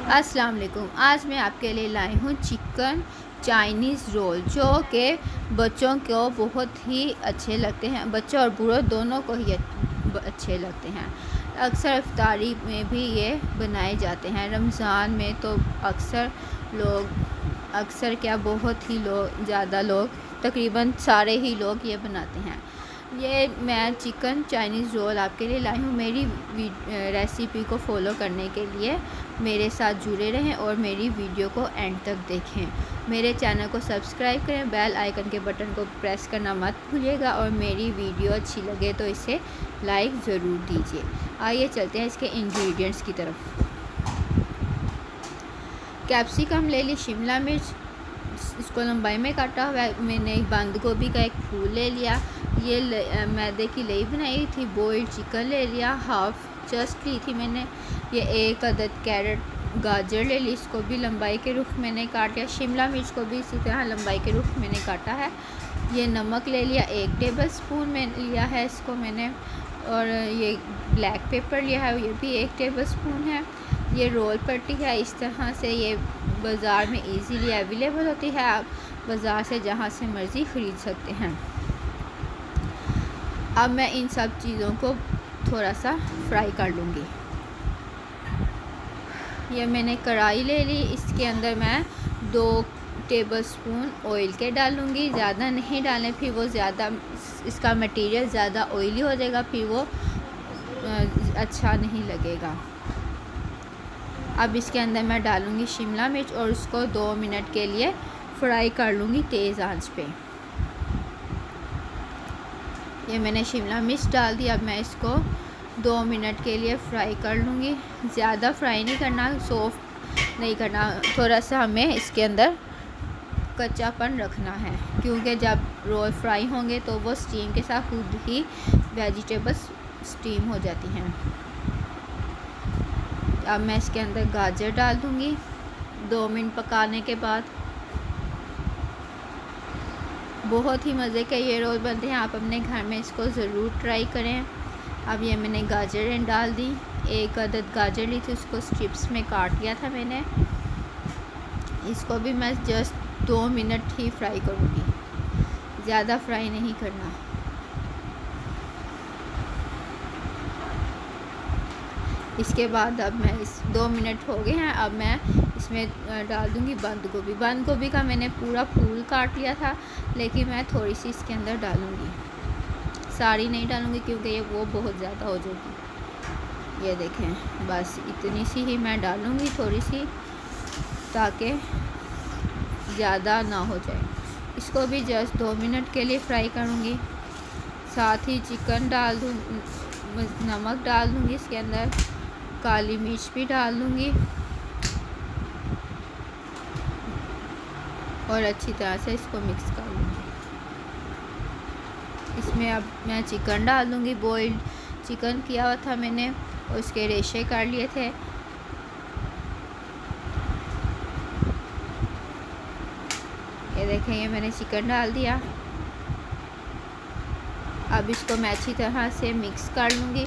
अस्सलाम वालेकुम। आज मैं आपके लिए लाई हूँ चिकन चाइनीज़ रोल, जो कि बच्चों को बहुत ही अच्छे लगते हैं। बच्चों और बूढ़ों दोनों को ही अच्छे लगते हैं। अक्सर इफ्तारी में भी ये बनाए जाते हैं। रमज़ान में तो अक्सर क्या बहुत ही ज़्यादा लोग, तकरीबन सारे ही लोग ये बनाते हैं। ये मैं चिकन चाइनीज़ रोल आपके लिए लाई हूँ। मेरी रेसिपी को फॉलो करने के लिए मेरे साथ जुड़े रहें और मेरी वीडियो को एंड तक देखें। मेरे चैनल को सब्सक्राइब करें, बेल आइकन के बटन को प्रेस करना मत भूलिएगा और मेरी वीडियो अच्छी लगे तो इसे लाइक ज़रूर दीजिए। आइए चलते हैं इसके इंग्रेडिएंट्स की तरफ। कैप्सिकम ले ली, शिमला मिर्च इसको लंबाई में काटा हुआ है। मैंने बंद गोभी का एक फूल ले लिया। ये मैदे की लई बनाई थी। बॉइल्ड चिकन ले लिया, हाफ जस्ट ली थी मैंने। ये एक अदद कैरेट गाजर ले ली, इसको भी लंबाई के रुख मैंने काट लिया। शिमला मिर्च को भी इसी तरह लंबाई के रुख मैंने काटा है। ये नमक ले लिया, 1 टेबल स्पून में लिया है इसको मैंने। और ये ब्लैक पेपर लिया है, ये भी 1 टेबल स्पून है। ये रोल पट्टी है। इस तरह से ये बाज़ार में इजीली अवेलेबल होती है। आप बाज़ार से जहाँ से मर्ज़ी ख़रीद सकते हैं। अब मैं इन सब चीज़ों को थोड़ा सा फ्राई कर लूँगी। ये मैंने कढ़ाई ले ली, इसके अंदर मैं 2 टेबल स्पून ऑयल के डालूँगी। ज़्यादा नहीं डालें, फिर वो ज़्यादा इसका मटेरियल ज़्यादा ऑयली हो जाएगा, फिर वो अच्छा नहीं लगेगा। अब इसके अंदर मैं डालूँगी शिमला मिर्च और उसको 2 मिनट के लिए फ्राई कर लूँगी तेज़ आंच पे। ये मैंने शिमला मिर्च डाल दी। अब मैं इसको 2 मिनट के लिए फ्राई कर लूँगी। ज़्यादा फ्राई नहीं करना, सॉफ्ट नहीं करना, थोड़ा सा हमें इसके अंदर कच्चापन रखना है, क्योंकि जब रोल फ्राई होंगे तो वो स्टीम के साथ खुद ही वेजिटेबल्स स्टीम हो जाती हैं। अब मैं इसके अंदर गाजर डाल दूँगी 2 मिनट पकाने के बाद। बहुत ही मज़े के ये रोल बनते हैं, आप अपने घर में इसको ज़रूर ट्राई करें। अब ये मैंने गाजर डाल दी। 1 अदद गाजर ली थी, उसको स्ट्रिप्स में काट लिया था मैंने। इसको भी मैं जस्ट 2 मिनट ही फ्राई करूँगी, ज़्यादा फ्राई नहीं करना। इसके बाद अब मैं 2 मिनट हो गए हैं। अब मैं इसमें डाल दूँगी बंद गोभी। बंद गोभी का मैंने पूरा फूल काट लिया था, लेकिन मैं थोड़ी सी इसके अंदर डालूँगी, सारी नहीं डालूँगी क्योंकि ये वो बहुत ज़्यादा हो जाएगी। ये देखें, बस इतनी सी ही मैं डालूँगी, थोड़ी सी, ताकि ज़्यादा ना हो जाए। इसको भी जस्ट 2 मिनट के लिए फ्राई करूँगी। साथ ही चिकन डाल दूँ, नमक डाल दूँगी इसके अंदर, काली मिर्च भी डाल दूँगी और अच्छी तरह से इसको मिक्स कर लूँगी। इसमें अब मैं चिकन डाल दूँगी। बॉइल्ड चिकन किया हुआ था मैंने और उसके रेशे कर लिए थे। ये देखें, ये मैंने चिकन डाल दिया। अब इसको मैं अच्छी तरह से मिक्स कर लूँगी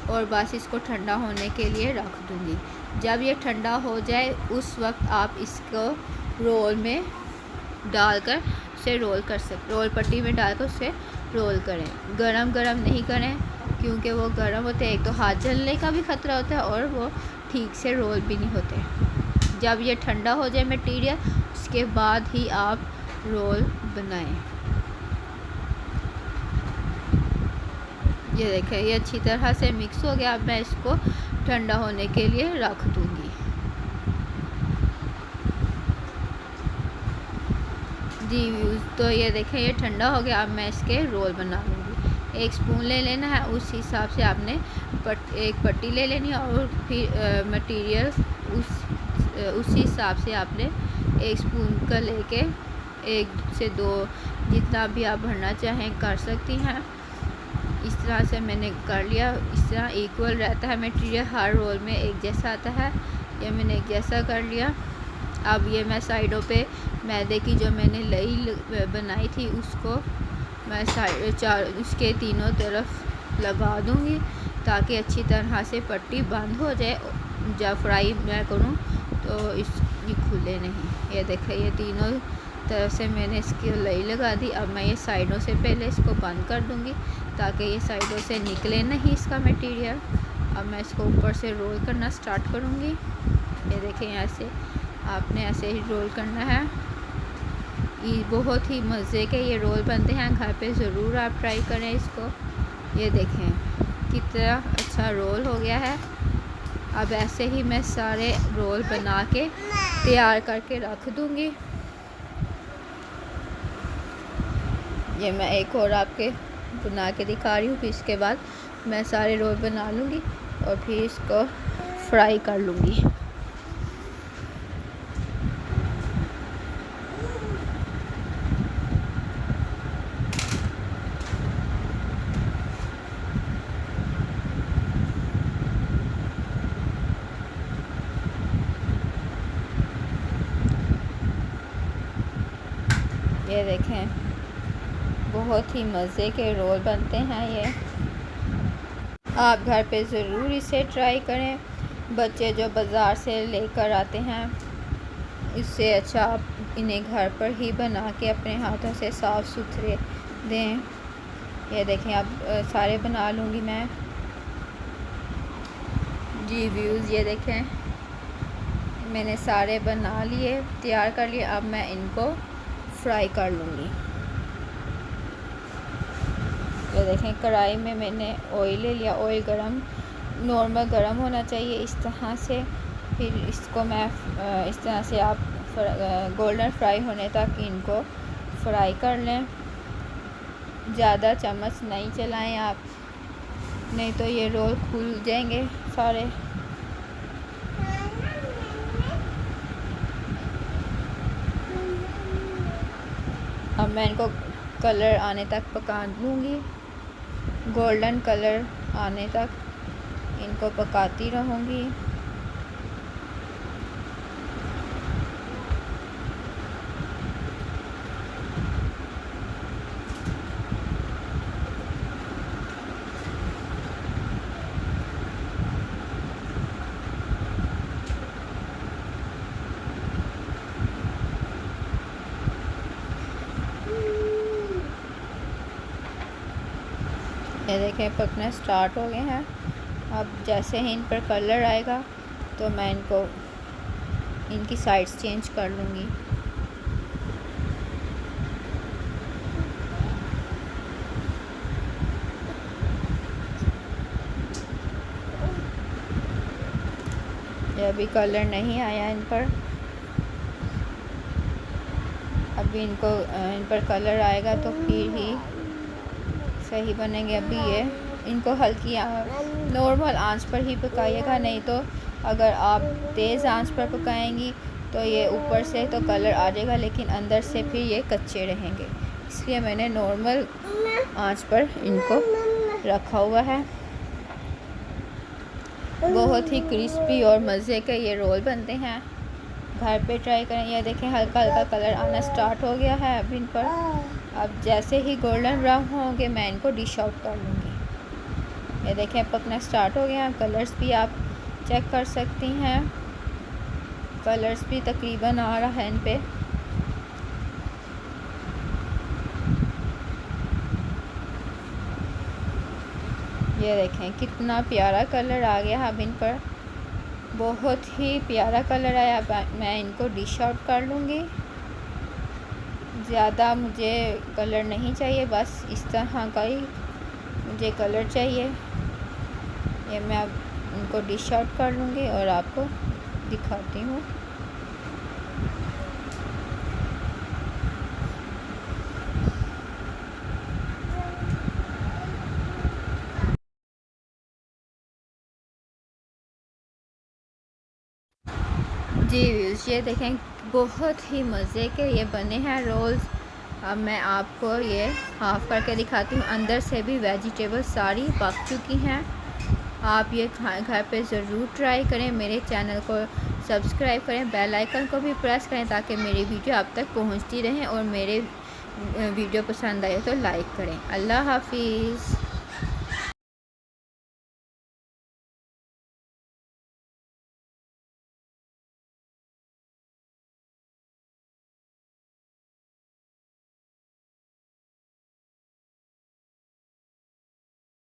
और बस इसको ठंडा होने के लिए रख दूँगी। जब ये ठंडा हो जाए उस वक्त आप इसको रोल में डालकर उसे रोल पट्टी में डालकर उसे रोल करें। गरम गरम नहीं करें, क्योंकि वो गरम होते हैं, एक तो हाथ जलने का भी ख़तरा होता है और वो ठीक से रोल भी नहीं होते। जब ये ठंडा हो जाए मटीरियल, उसके बाद ही आप रोल बनाएं। ये देखें, ये अच्छी तरह से मिक्स हो गया। अब मैं इसको ठंडा होने के लिए रख दूँगी। जी व्यूज़, तो ये देखें, ये ठंडा हो गया। अब मैं इसके रोल बना लूँगी। 1 स्पून ले लेना है, उस हिसाब से आपने एक पट्टी ले लेनी है और फिर मटीरियल उसी हिसाब से आपने 1 स्पून का लेके 1 से 2 जितना भी आप भरना चाहें कर सकती हैं। इस तरह से मैंने कर लिया। इस तरह इक्वल रहता है मटीरियल, हर रोल में एक जैसा आता है। ये मैंने एक जैसा कर लिया। अब ये मैं साइडों पे मैदे की जो मैंने लई बनाई थी उसको मैं उसके तीनों तरफ लगा दूँगी, ताकि अच्छी तरह से पट्टी बंद हो जाए। जब फ्राई मैं करूँ तो ये खुले नहीं। ये देखें, ये तीनों तरफ से मैंने इसकी लई लगा दी। अब मैं ये साइडों से पहले इसको बंद कर दूंगी ताकि ये साइडों से निकले नहीं इसका मटेरियल। अब मैं इसको ऊपर से रोल करना स्टार्ट करूंगी। ये देखें, ऐसे आपने ऐसे ही रोल करना है। ये बहुत ही मज़े के ये रोल बनते हैं, घर पे ज़रूर आप ट्राई करें इसको। ये देखें कितना अच्छा रोल हो गया है। अब ऐसे ही मैं सारे रोल बना के तैयार करके रख दूंगी। ये मैं एक और आपके बना के दिखा रही हूँ, फिर इसके बाद मैं सारे रोल बना लूँगी और फिर इसको फ्राई कर लूँगी। ये देखें बहुत ही मज़े के रोल बनते हैं ये। आप घर पे ज़रूर इसे ट्राई करें। बच्चे जो बाज़ार से लेकर आते हैं, इससे अच्छा आप इन्हें घर पर ही बना के अपने हाथों से साफ़ सुथरे दें। ये देखें, अब सारे बना लूँगी मैं जी व्यूज़। ये देखें मैंने सारे बना लिए, तैयार कर लिए। अब मैं इनको फ्राई कर लूँगी। ये देखें कढ़ाई में मैंने ऑयल ले लिया। ऑयल गरम, नॉर्मल गरम होना चाहिए इस तरह से। फिर इसको मैं इस तरह से आप गोल्डन फ्राई होने तक इनको फ्राई कर लें। ज़्यादा चम्मच नहीं चलाएं आप, नहीं तो ये रोल खुल जाएंगे सारे। अब मैं इनको कलर आने तक पका लूँगी, गोल्डन कलर आने तक इनको पकाती रहूँगी। ये देखें पकना स्टार्ट हो गए हैं। अब जैसे ही इन पर कलर आएगा तो मैं इनको इनकी साइड्स चेंज कर लूँगी। ये अभी कलर नहीं आया इन पर, अभी इन पर कलर आएगा तो फिर ही सही बनेंगे। अभी ये इनको हल्की नॉर्मल आंच पर ही पकाइएगा, नहीं तो अगर आप तेज़ आंच पर पकाएंगी तो ये ऊपर से तो कलर आ जाएगा लेकिन अंदर से फिर ये कच्चे रहेंगे। इसलिए मैंने नॉर्मल आंच पर इनको रखा हुआ है। बहुत ही क्रिस्पी और मज़े के ये रोल बनते हैं, घर पे ट्राई करें। ये देखें हल्का हल्का कलर आना स्टार्ट हो गया है अब इन पर। अब जैसे ही गोल्डन ब्राउन होंगे मैं इनको डिश आउट कर लूँगी। ये देखें पकना स्टार्ट हो गया। कलर्स भी आप चेक कर सकती हैं, कलर्स भी तकरीबन आ रहा है इन पे। ये देखें कितना प्यारा कलर आ गया अब इन पर, बहुत ही प्यारा कलर आया। मैं इनको डिश आउट कर लूँगी। ज़्यादा मुझे कलर नहीं चाहिए, बस इस तरह का ही मुझे कलर चाहिए। ये मैं अब इनको डिश आउट कर लूँगी और आपको दिखाती हूँ। जी व्यूज़, ये देखें बहुत ही मज़े के ये बने हैं रोल्स। अब मैं आपको ये हाफ़ करके दिखाती हूँ। अंदर से भी वेजिटेबल सारी पक चुकी हैं। आप ये घर पे ज़रूर ट्राई करें। मेरे चैनल को सब्सक्राइब करें, बेल आइकन को भी प्रेस करें ताकि मेरी वीडियो आप तक पहुँचती रहें, और मेरे वीडियो पसंद आए तो लाइक करें। अल्लाह हाफिज़।